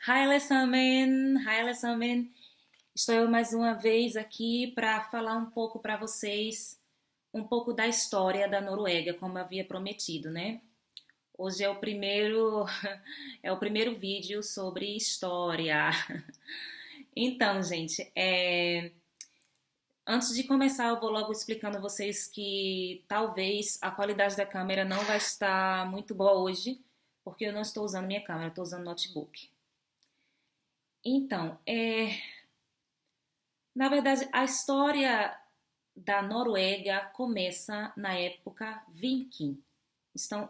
Hi, Lesamen. Estou eu mais uma vez aqui para falar um pouco para vocês, um pouco da história da Noruega, como eu havia prometido, né? Hoje é o primeiro, é o primeiro vídeo sobre história. Então, gente, antes de começar, eu vou logo explicando a vocês que talvez a qualidade da câmera não vai estar muito boa hoje, porque eu não estou usando minha câmera, eu estou usando notebook. Então, na verdade, a história da Noruega começa na época Viking.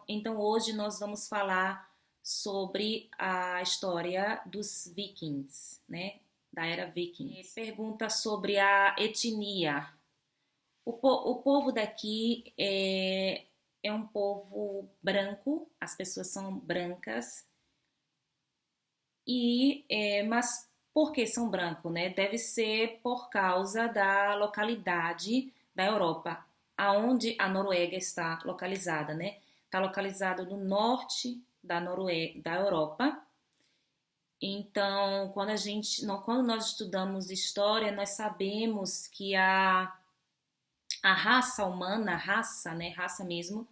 Então hoje nós vamos falar sobre a história dos vikings, né? Da era Viking. Pergunta sobre a etnia. O povo daqui é um povo branco, as pessoas são brancas, mas por que são brancos, né? Deve ser por causa da localidade da Europa, aonde a Noruega está localizada, né? Está localizado no norte da Europa. Então, quando nós estudamos história, nós sabemos que a raça humana, né? Raça mesmo,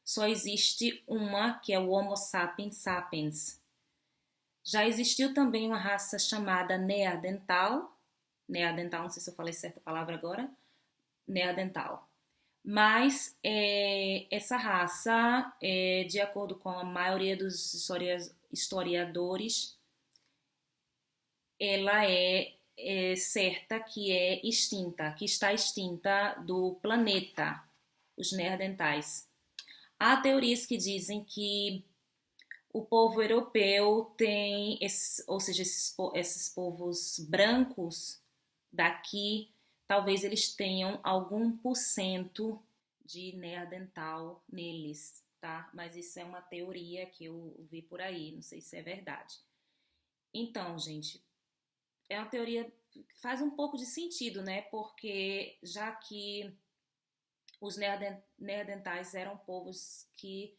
só existe uma, que é o Homo sapiens sapiens. Já existiu também uma raça chamada Neandertal. Neandertal, não sei se eu falei certa palavra agora. Neandertal. Mas essa raça, de acordo com a maioria dos historiadores, ela é certa que é extinta, que está extinta do planeta, os neandertais. Há teorias que dizem que o povo europeu ou seja, esses povos brancos daqui, talvez eles tenham algum por cento de Neandertal neles, tá? Mas isso é uma teoria que eu vi por aí, não sei se é verdade. Então, gente, é uma teoria que faz um pouco de sentido, né? Porque já que os neandertais eram povos que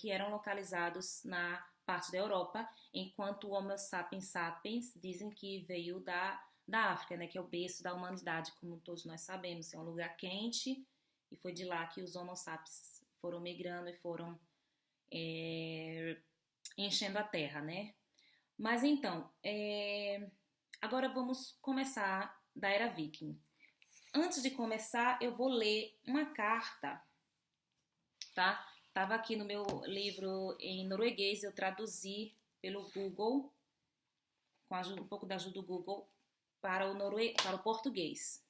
eram localizados na parte da Europa, enquanto o Homo sapiens sapiens dizem que veio da África, né, que é o berço da humanidade, como todos nós sabemos, é um lugar quente e foi de lá que os Homo sapiens foram migrando e foram enchendo a terra, né? Mas então, agora vamos começar da era Viking. Antes de começar, eu vou ler uma carta, tá? Estava aqui no meu livro em norueguês, eu traduzi pelo Google, um pouco da ajuda do Google, para o português.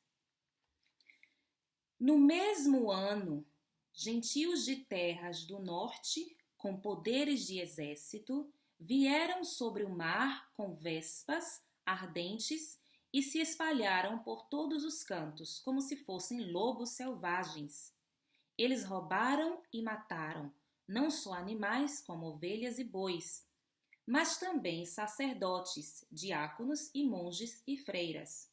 No mesmo ano, gentios de terras do norte, com poderes de exército, vieram sobre o mar com vespas ardentes e se espalharam por todos os cantos, como se fossem lobos selvagens. Eles roubaram e mataram, não só animais como ovelhas e bois, mas também sacerdotes, diáconos e monges e freiras.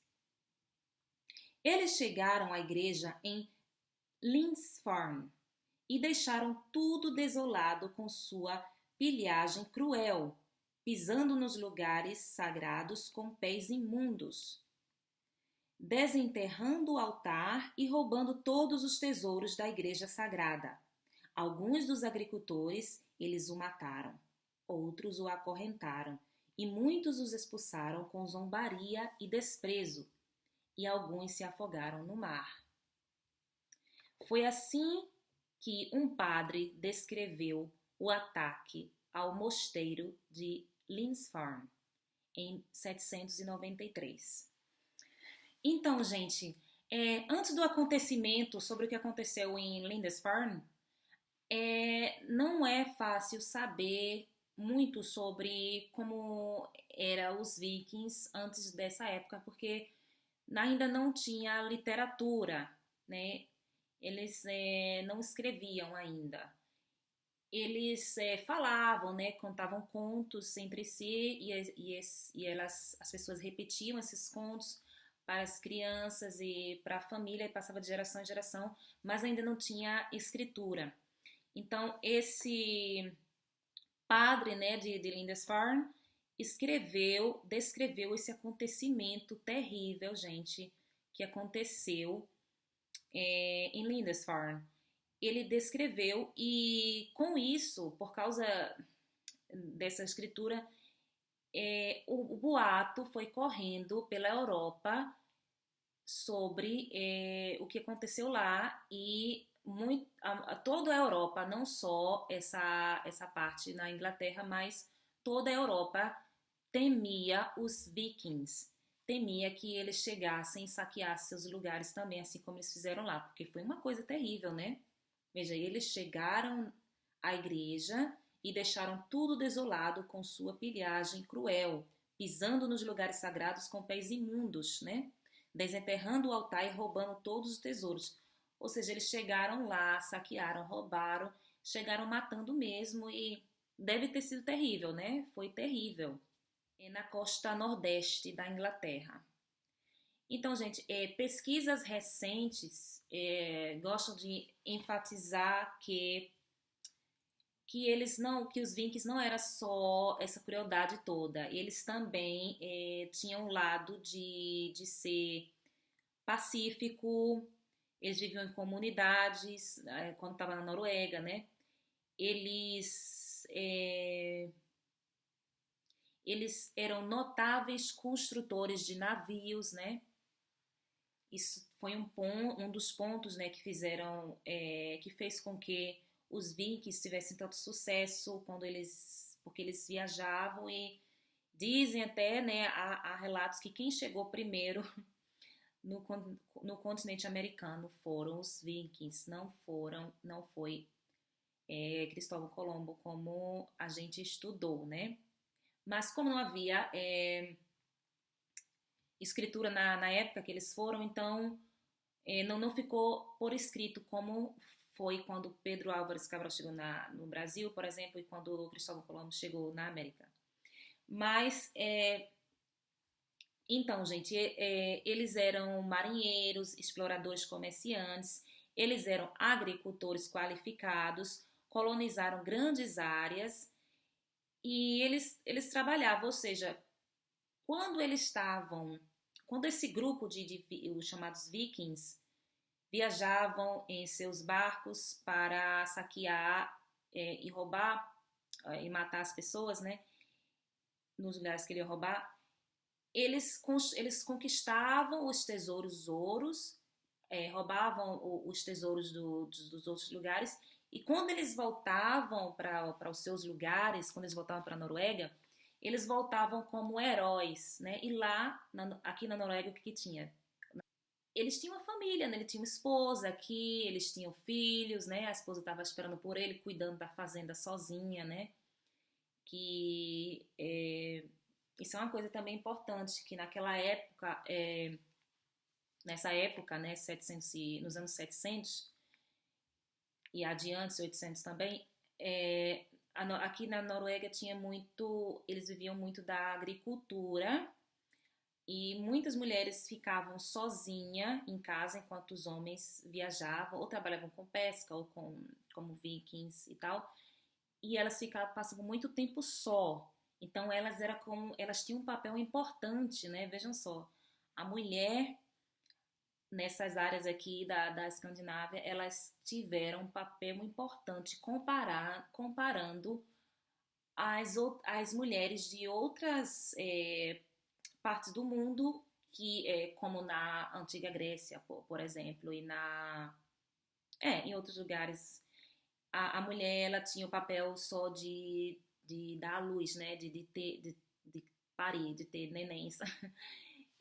Eles chegaram à igreja em Lindisfarne e deixaram tudo desolado com sua pilhagem cruel, pisando nos lugares sagrados com pés imundos, desenterrando o altar e roubando todos os tesouros da igreja sagrada. Alguns dos agricultores eles o mataram, outros o acorrentaram, e muitos os expulsaram com zombaria e desprezo, e alguns se afogaram no mar. Foi assim que um padre descreveu o ataque ao mosteiro de Lindisfarne em 793. Então, gente, antes do acontecimento, sobre o que aconteceu em Lindisfarne, não é fácil saber muito sobre como eram os vikings antes dessa época, porque ainda não tinha literatura, né? Eles não escreviam ainda. Eles falavam, né? Contavam contos entre si as pessoas repetiam esses contos para as crianças e para a família e passava de geração em geração, mas ainda não tinha escritura. Então, padre, né, de Lindisfarne, descreveu esse acontecimento terrível, gente, que aconteceu em Lindisfarne. Ele descreveu e com isso, por causa dessa escritura, o boato foi correndo pela Europa sobre o que aconteceu lá e toda a Europa, não só essa parte na Inglaterra, mas toda a Europa temia os vikings, temia que eles chegassem e saqueassem seus lugares também, assim como eles fizeram lá, porque foi uma coisa terrível, né? Veja, eles chegaram à igreja e deixaram tudo desolado com sua pilhagem cruel, pisando nos lugares sagrados com pés imundos, né? Desenterrando o altar e roubando todos os tesouros. Ou seja, eles chegaram lá, saquearam, roubaram, chegaram matando mesmo e deve ter sido terrível, né? Foi terrível. É na costa nordeste da Inglaterra. Então, gente, pesquisas recentes gostam de enfatizar que os Vikings não era só essa crueldade toda, eles também tinham um lado de ser pacífico, eles viviam em comunidades, quando estava na Noruega, né? Eles, eles eram notáveis construtores de navios, né? Isso foi um dos pontos, né, que fizeram, que fez com que os vikings tivessem tanto sucesso porque eles viajavam e dizem até, né, há relatos que quem chegou primeiro no, no continente americano foram os vikings, não foi Cristóvão Colombo como a gente estudou, né? Mas como não havia escritura na época que eles foram, então não ficou por escrito como foi quando Pedro Álvares Cabral chegou no Brasil, por exemplo, e quando Cristóvão Colombo chegou na América. Mas, então, gente, eles eram marinheiros, exploradores, comerciantes, eles eram agricultores qualificados, colonizaram grandes áreas e eles trabalhavam, ou seja, quando esse grupo os chamados vikings viajavam em seus barcos para saquear e roubar e matar as pessoas, né, nos lugares que ele ia roubar, eles conquistavam os tesouros ouros, roubavam os tesouros dos outros lugares, e quando eles voltavam para os seus lugares, quando eles voltavam para a Noruega, eles voltavam como heróis, né? E lá, aqui na Noruega, o que tinha? Eles tinham uma família, né? Ele tinha uma esposa aqui, eles tinham filhos, né? A esposa estava esperando por ele, cuidando da fazenda sozinha, né? Que isso é uma coisa também importante, que naquela época, nessa época, né, 700 nos anos 700 e adiante, 800 também, aqui na Noruega eles viviam muito da agricultura e muitas mulheres ficavam sozinhas em casa enquanto os homens viajavam ou trabalhavam com pesca ou como vikings e tal, e elas passavam muito tempo só. Então elas tinham um papel importante, né? Vejam só, a mulher nessas áreas aqui da Escandinávia, elas tiveram um papel importante comparando as mulheres de outras partes do mundo, como na antiga Grécia, por exemplo, e em outros lugares. A mulher ela tinha o papel só de dar à luz, né? De parir, de ter nenéns.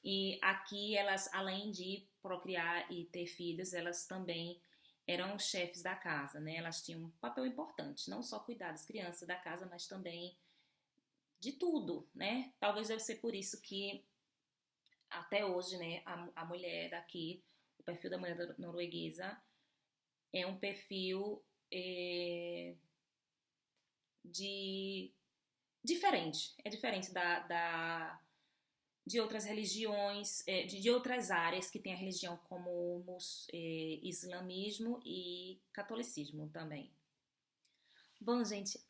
E aqui elas, além de procriar e ter filhos, elas também eram chefes da casa, né? Elas tinham um papel importante, não só cuidar das crianças da casa, mas também de tudo, né? Talvez deve ser por isso que até hoje, né, a mulher daqui, o perfil da mulher norueguesa é um perfil de diferente, é diferente de outras religiões, de outras áreas que tem a religião como islamismo e catolicismo também. Bom, gente,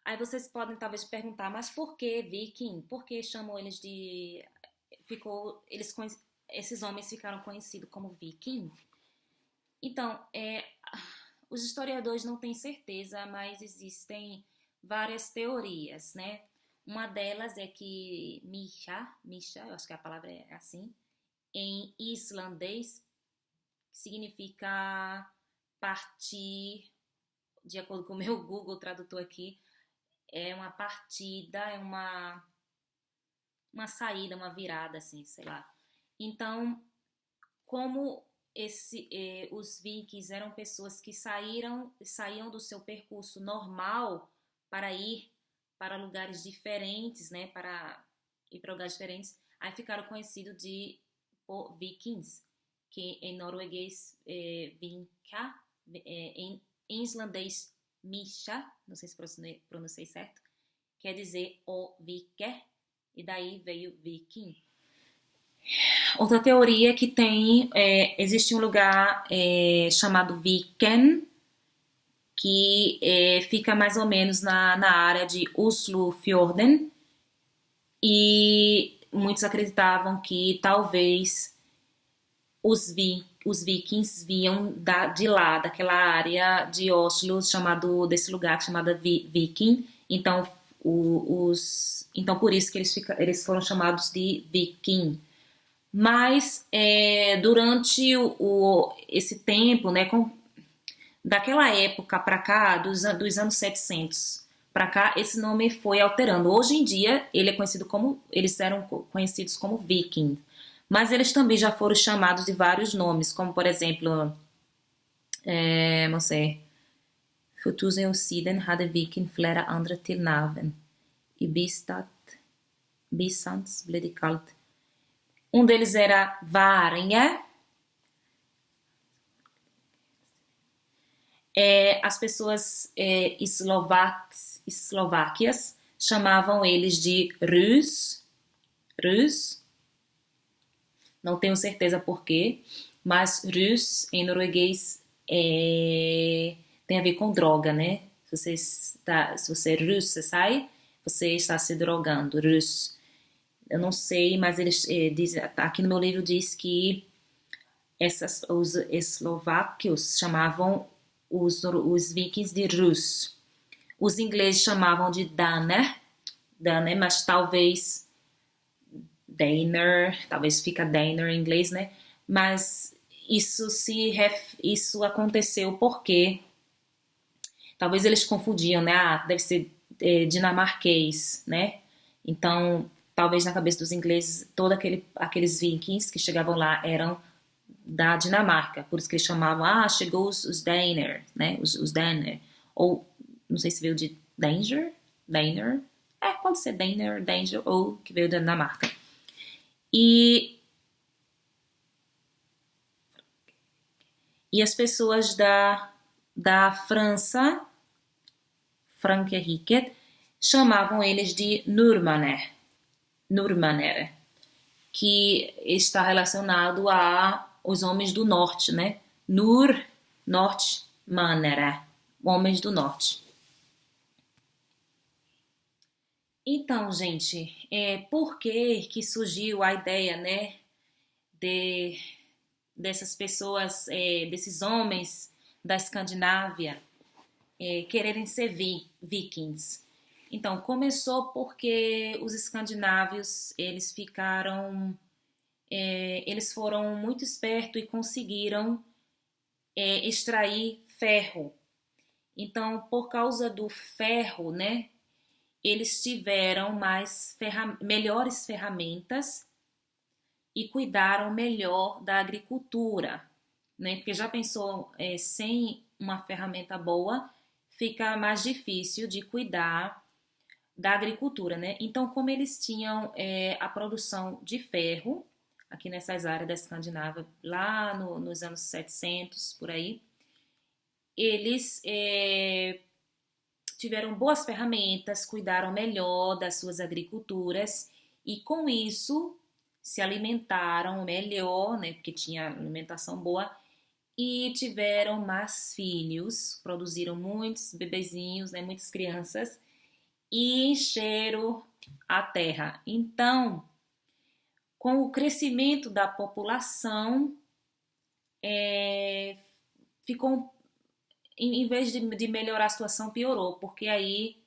Aí vocês podem talvez perguntar, mas por que viking? Por que chamou eles de... Ficou, esses homens ficaram conhecidos como viking? Então, os historiadores não têm certeza, mas existem várias teorias, né? Uma delas é que Misha, eu acho que a palavra é assim, em islandês significa partir, de acordo com o meu Google Tradutor aqui, é uma partida, é uma saída, uma virada, assim, sei lá. Então, como os vikings eram pessoas que saíam do seu percurso normal para ir para lugares diferentes, né, para ir para lugares diferentes, aí ficaram conhecidos por vikings, que em norueguês vinka, em islandês misha, não sei se pronunciei certo, quer dizer o viker, e daí veio viking. Outra teoria que existe um lugar chamado Viken, que fica mais ou menos na área de Oslofjorden, e muitos acreditavam que talvez os vikings vinham de lá, daquela área de Oslo, desse lugar chamado Viking. Então, então por isso que eles foram chamados de Viking. Mas durante esse tempo, né, daquela época para cá, dos anos 700 para cá, esse nome foi alterando. Hoje em dia, eles eram conhecidos como Viking, mas eles também já foram chamados de vários nomes, como por exemplo, não sei, för 1000 år sedan hade Viking flera andra tillnavn. I Bistad, blev de kalt. Um deles era Varinha. As pessoas eslováquias chamavam eles de Rus. Não tenho certeza por quê, mas Rus em norueguês tem a ver com droga, né? Se você é Rus, você está se drogando, Rus. Eu não sei, mas eles dizem, aqui no meu livro diz que os eslováquios chamavam os vikings de Rus. Os ingleses chamavam de Daner, mas talvez talvez fica Daner em inglês, né? Mas isso aconteceu porque talvez eles confundiam, né? Deve ser dinamarquês, né? Então, talvez na cabeça dos ingleses, todos aqueles vikings que chegavam lá eram da Dinamarca, por isso que eles chamavam, chegou os Daner, né? Os Daner. Ou, não sei se veio de Danger, pode ser Danger, ou que veio da Dinamarca. E as pessoas da França, Frankrike, chamavam eles de Nurmaner, que está relacionado aos homens do norte, né? Norte, Manere, homens do norte. Então, gente, por que surgiu a ideia, né, dessas pessoas, desses homens da Escandinávia quererem ser vikings? Então, começou porque os escandinavos, eles foram muito espertos e conseguiram extrair ferro. Então, por causa do ferro, né, eles tiveram melhores ferramentas e cuidaram melhor da agricultura, né? Porque já pensou, sem uma ferramenta boa, fica mais difícil de cuidar da agricultura, né? Então, como eles tinham a produção de ferro, aqui nessas áreas da Escandinávia, lá nos anos 700, por aí, eles tiveram boas ferramentas, cuidaram melhor das suas agriculturas e com isso se alimentaram melhor, né, porque tinha alimentação boa e tiveram mais filhos, produziram muitos bebezinhos, né, muitas crianças e encheram a terra. Então, com o crescimento da população, ficou, em vez de melhorar a situação, piorou, porque aí,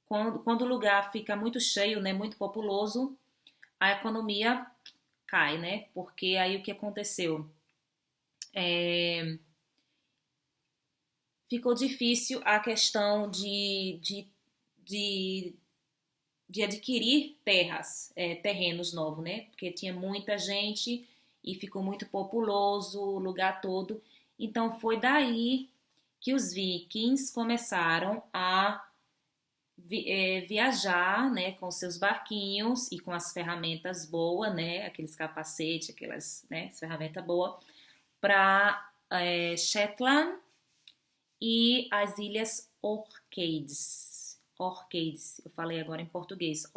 quando o lugar fica muito cheio, né, muito populoso, a economia cai, né? Porque aí o que aconteceu? Ficou difícil a questão de, de adquirir terrenos novos, né? Porque tinha muita gente e ficou muito populoso o lugar todo. Então foi daí que os vikings começaram a viajar, né, com seus barquinhos e com as ferramentas boas, né, aqueles capacetes, aquelas, né, ferramentas boas, para Shetland e as Ilhas Orcades. Orcades, eu falei agora em português,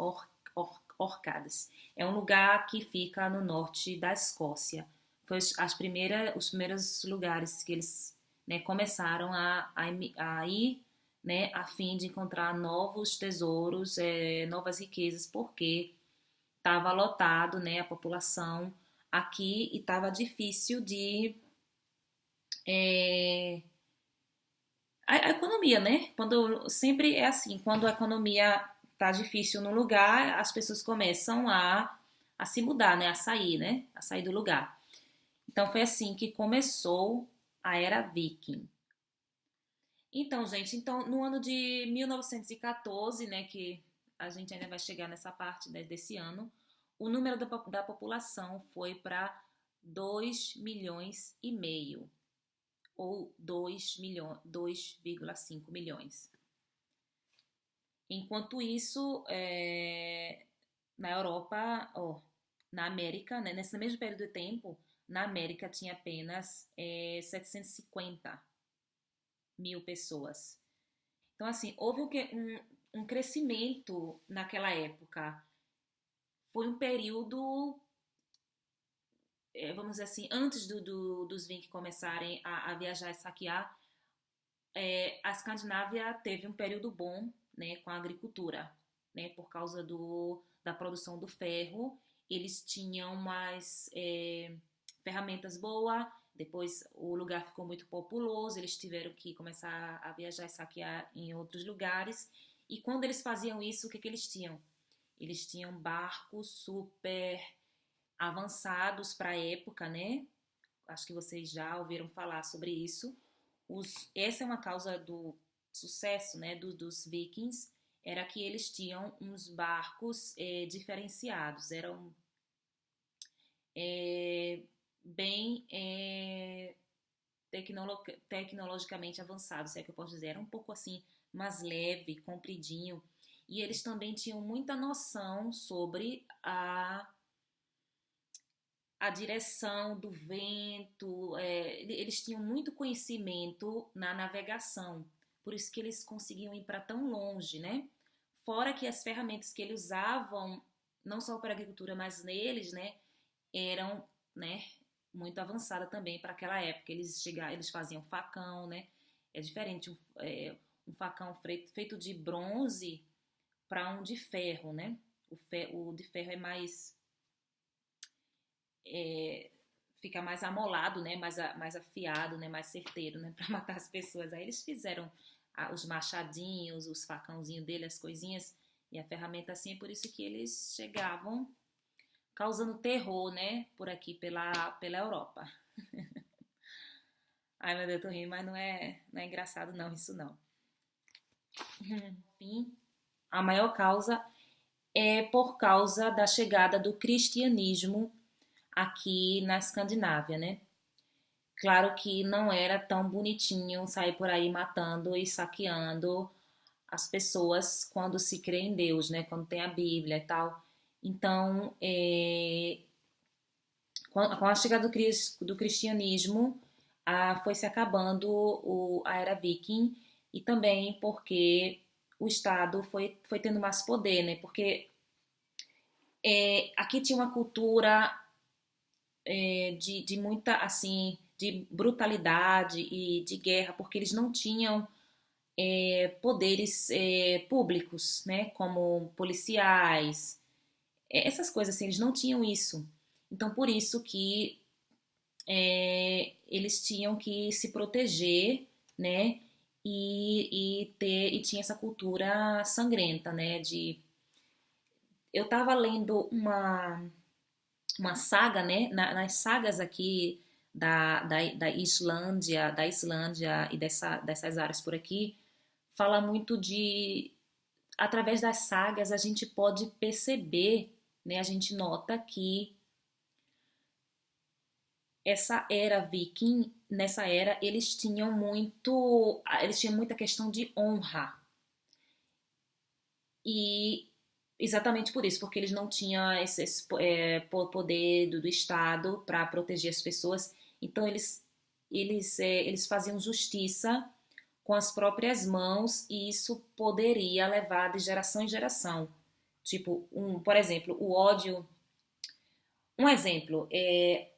Orcades. É um lugar que fica no norte da Escócia. Foi os primeiros lugares que eles, né, começaram a ir, né, a fim de encontrar novos tesouros, novas riquezas, porque estava lotado, né, a população aqui e estava difícil de é, a economia, né? Quando sempre é assim, quando a economia tá difícil no lugar, as pessoas começam a se mudar, né? A sair, né? A sair do lugar. Então foi assim que começou a era Viking. Então, gente, então no ano de 1914, né, que a gente ainda vai chegar nessa parte, né, desse ano, o número da população foi para 2,5 milhões ou 2 milhões, 2,5 milhões. Enquanto isso, na Europa, na América, né, nesse mesmo período de tempo, na América tinha apenas 750 mil pessoas. Então, assim, houve um crescimento naquela época. Foi um período, vamos dizer assim, antes dos Vikings começarem a viajar e saquear, a Escandinávia teve um período bom, né, com a agricultura, né, por causa da produção do ferro. Eles tinham mais ferramentas boas, depois o lugar ficou muito populoso, eles tiveram que começar a viajar e saquear em outros lugares. E quando eles faziam isso, o que eles tinham? Eles tinham barcos super avançados para a época, né? Acho que vocês já ouviram falar sobre isso. Essa é uma causa do sucesso, né, dos vikings, era que eles tinham uns barcos diferenciados, eram bem tecnologicamente avançados, se é que eu posso dizer, era um pouco assim, mais leve, compridinho, e eles também tinham muita noção sobre a direção do vento, eles tinham muito conhecimento na navegação, por isso que eles conseguiam ir para tão longe, né? Fora que as ferramentas que eles usavam, não só para a agricultura, mas neles, né, eram, né, muito avançada também para aquela época. Eles faziam facão, né? É diferente um facão feito de bronze para um de ferro, né? O de ferro é mais é, fica mais amolado, né? Mais afiado, né? Mais certeiro, né? Para matar as pessoas. Aí eles fizeram os machadinhos, os facãozinhos dele, as coisinhas e a ferramenta assim. É por isso que eles chegavam causando terror, né? Por aqui pela Europa. Ai, meu Deus, eu tô rindo, mas não é engraçado não, isso não. Enfim, a maior causa é por causa da chegada do cristianismo aqui na Escandinávia, né? Claro que não era tão bonitinho sair por aí matando e saqueando as pessoas quando se crê em Deus, né? Quando tem a Bíblia e tal. Então, com a chegada do cristianismo, foi se acabando a era viking e também porque o Estado foi tendo mais poder, né? Porque aqui tinha uma cultura de muita, assim, de brutalidade e de guerra, porque eles não tinham poderes públicos, né, como policiais, essas coisas assim, eles não tinham isso. Então, por isso que eles tinham que se proteger, né, e tinha essa cultura sangrenta, né, de... Eu estava lendo uma saga, né, nas sagas aqui da Islândia e dessas áreas por aqui, fala muito de... Através das sagas a gente pode perceber, né, a gente nota que essa era viking, nessa era, eles tinham muita questão de honra. E exatamente por isso, porque eles não tinham esse poder do Estado para proteger as pessoas. Então eles faziam justiça com as próprias mãos e isso poderia levar de geração em geração. Tipo, por exemplo, o ódio. Um exemplo é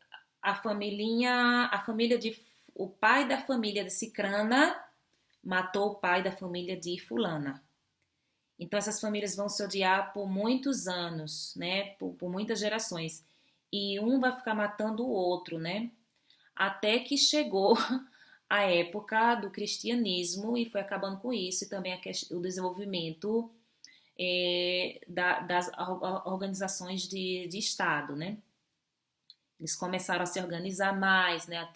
a família de o pai da família de Cicrana matou o pai da família de Fulana. Então essas famílias vão se odiar por muitos anos, né? Por muitas gerações. E um vai ficar matando o outro, né? Até que chegou a época do cristianismo e foi acabando com isso e também o desenvolvimento das organizações de Estado, né? Eles começaram a se organizar mais, né?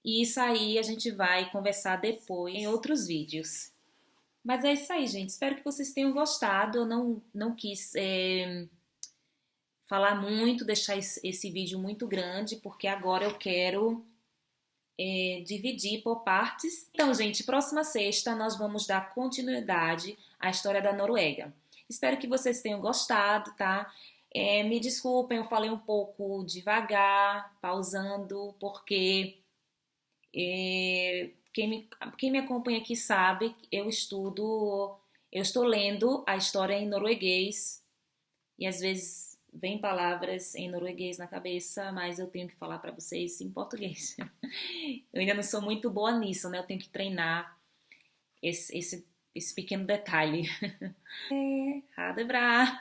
E isso aí a gente vai conversar depois em outros vídeos. Mas é isso aí, gente. Espero que vocês tenham gostado. Eu não quis falar muito, deixar esse vídeo muito grande, porque agora eu quero dividir por partes. Então, gente, próxima sexta nós vamos dar continuidade à história da Noruega. Espero que vocês tenham gostado, tá? Me desculpem, eu falei um pouco devagar, pausando, porque quem me acompanha aqui sabe, eu estou lendo a história em norueguês e às vezes vem palavras em norueguês na cabeça, mas eu tenho que falar para vocês em português. Eu ainda não sou muito boa nisso, né? Eu tenho que treinar esse pequeno detalhe. Ha det bra!